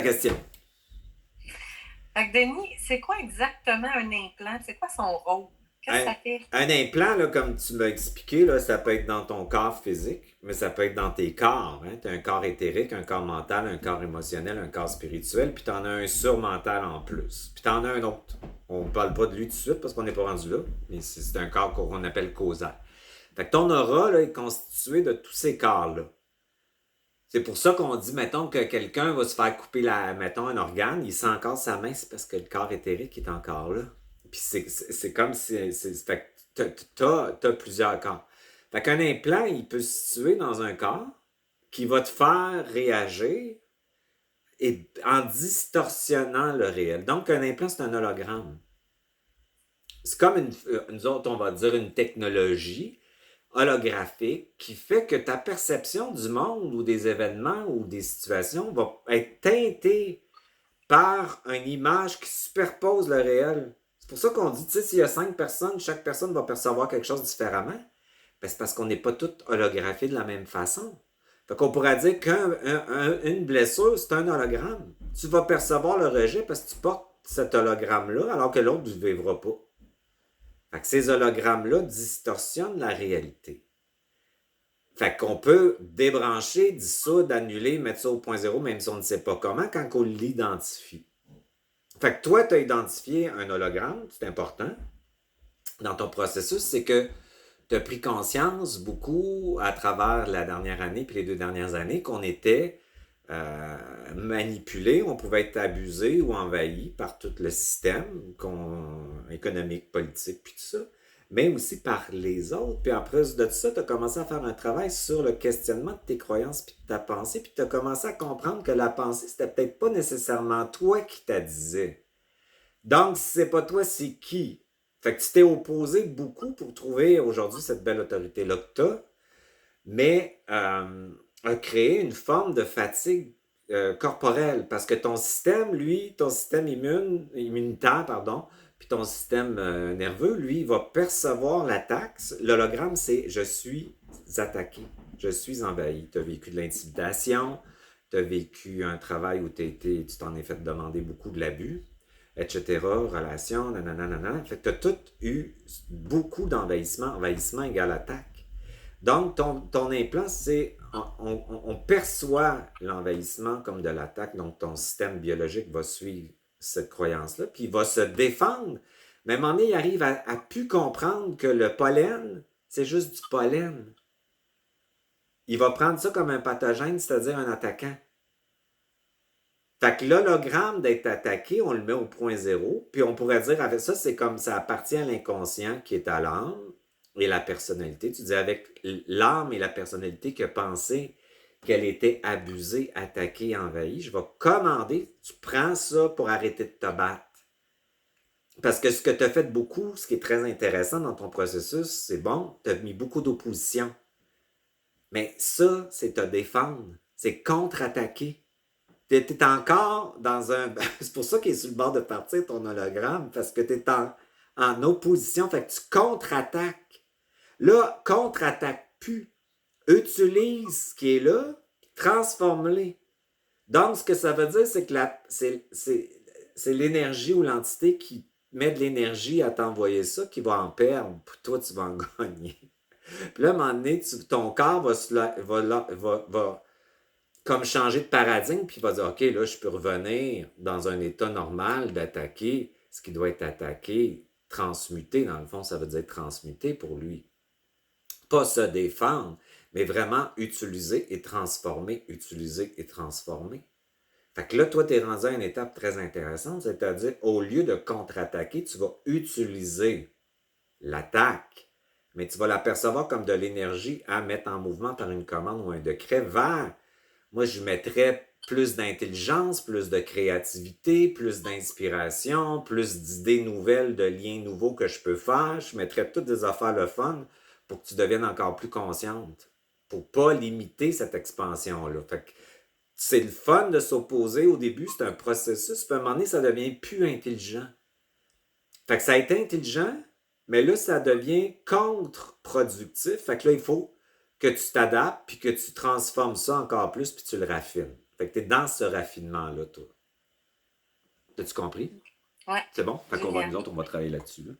question. Fait que Denis, c'est quoi exactement un implant? C'est quoi son rôle? Qu'est-ce que Un, ça fait? un implant, là, comme tu m'as expliqué, là, ça peut être dans ton corps physique, mais ça peut être dans tes corps. Hein? Tu as un corps éthérique, un corps mental, un corps émotionnel, un corps spirituel, puis tu en as un surmental en plus. Puis tu en as un autre. On ne parle pas de lui tout de suite parce qu'on n'est pas rendu là, mais c'est un corps qu'on appelle causal. Fait que ton aura là, est constitué de tous ces corps-là. C'est pour ça qu'on dit, mettons, que quelqu'un va se faire couper, mettons, un organe, il sent encore sa main, c'est parce que le corps éthérique est encore là. Puis c'est comme si... fait que t'as plusieurs corps. Fait qu'un implant, il peut se situer dans un corps qui va te faire réagir en distorsionnant le réel. Donc, un implant, c'est un hologramme. C'est comme nous autres, on va dire une technologie holographique qui fait que ta perception du monde ou des événements ou des situations va être teintée par une image qui superpose le réel. C'est pour ça qu'on dit, tu sais, s'il y a 5 personnes, chaque personne va percevoir quelque chose différemment. Ben, c'est parce qu'on n'est pas tous holographiés de la même façon. Fait qu'on pourrait dire qu'une blessure, c'est un hologramme. Tu vas percevoir le rejet parce que tu portes cet hologramme-là, alors que l'autre ne vivra pas. Fait que ces hologrammes-là distorsionnent la réalité. Fait qu'on peut débrancher, dissoudre, annuler, mettre ça au point zéro, même si on ne sait pas comment, quand on l'identifie. Fait que toi, tu as identifié un hologramme, c'est important, dans ton processus, c'est que tu as pris conscience beaucoup à travers la dernière année puis les 2 dernières années qu'on était manipulé, on pouvait être abusé ou envahi par tout le système économique, politique, puis tout ça, mais aussi par les autres. Puis après de tout ça, tu as commencé à faire un travail sur le questionnement de tes croyances puis de ta pensée, puis tu as commencé à comprendre que la pensée, c'était peut-être pas nécessairement toi qui t'a disait. Donc, si c'est pas toi, c'est qui? Fait que tu t'es opposé beaucoup pour trouver aujourd'hui cette belle autorité-là que tu as, mais a créé une forme de fatigue corporelle parce que ton système, lui, ton système immunitaire, pardon, puis ton système nerveux, lui, il va percevoir l'attaque. L'hologramme, c'est je suis attaqué, je suis envahi. Tu as vécu de l'intimidation, tu as vécu un travail où tu t'en es fait demander beaucoup de l'abus, etc. Relations, nanana, nanana. Fait que tu as tout eu beaucoup d'envahissement. Envahissement égale attaque. Donc, ton implant, c'est on perçoit l'envahissement comme de l'attaque, donc ton système biologique va suivre cette croyance-là, puis il va se défendre. Mais à un moment donné, il arrive à plus comprendre que le pollen, c'est juste du pollen. Il va prendre ça comme un pathogène, c'est-à-dire un attaquant. Fait que l'hologramme d'être attaqué, on le met au point zéro, puis on pourrait dire avec ça, c'est comme ça appartient à l'inconscient qui est à l'âme et la personnalité. Tu dis avec l'âme et la personnalité qui a pensé qu'elle était abusée, attaquée, envahie, je vais commander, tu prends ça pour arrêter de te battre. Parce que ce que tu as fait beaucoup, ce qui est très intéressant dans ton processus, c'est bon, tu as mis beaucoup d'opposition. Mais ça, c'est te défendre, c'est contre-attaquer. T'es encore dans un... C'est pour ça qu'il est sur le bord de partir ton hologramme, parce que t'es en opposition, fait que tu contre-attaques. Là, contre-attaque plus. Utilise ce qui est là, transforme-les. Donc, ce que ça veut dire, c'est que c'est l'énergie ou l'entité qui met de l'énergie à t'envoyer ça qui va en perdre, puis toi, tu vas en gagner. Puis là, à un moment donné, ton corps va comme changer de paradigme, puis il va dire, OK, là, je peux revenir dans un état normal d'attaquer ce qui doit être attaqué, transmuté, dans le fond, ça veut dire transmuté pour lui. Pas se défendre, mais vraiment utiliser et transformer, utiliser et transformer. Fait que là, toi, tu es rendu à une étape très intéressante, c'est-à-dire, au lieu de contre-attaquer, tu vas utiliser l'attaque, mais tu vas l'apercevoir comme de l'énergie à mettre en mouvement par une commande ou un décret vers moi, je mettrais plus d'intelligence, plus de créativité, plus d'inspiration, plus d'idées nouvelles, de liens nouveaux que je peux faire. Je mettrais toutes des affaires le fun pour que tu deviennes encore plus consciente. Pour ne pas limiter cette expansion-là. Fait que c'est le fun de s'opposer au début, c'est un processus. Puis à un moment donné, ça devient plus intelligent. Fait que ça a été intelligent, mais là, ça devient contre-productif. Fait que là, il faut que tu t'adaptes puis que tu transformes ça encore plus puis tu le raffines. Fait que t'es dans ce raffinement-là, toi. T'as-tu compris? Ouais, C'est bon? Fait qu'on va, nous génial. autres, on va travailler là-dessus, là.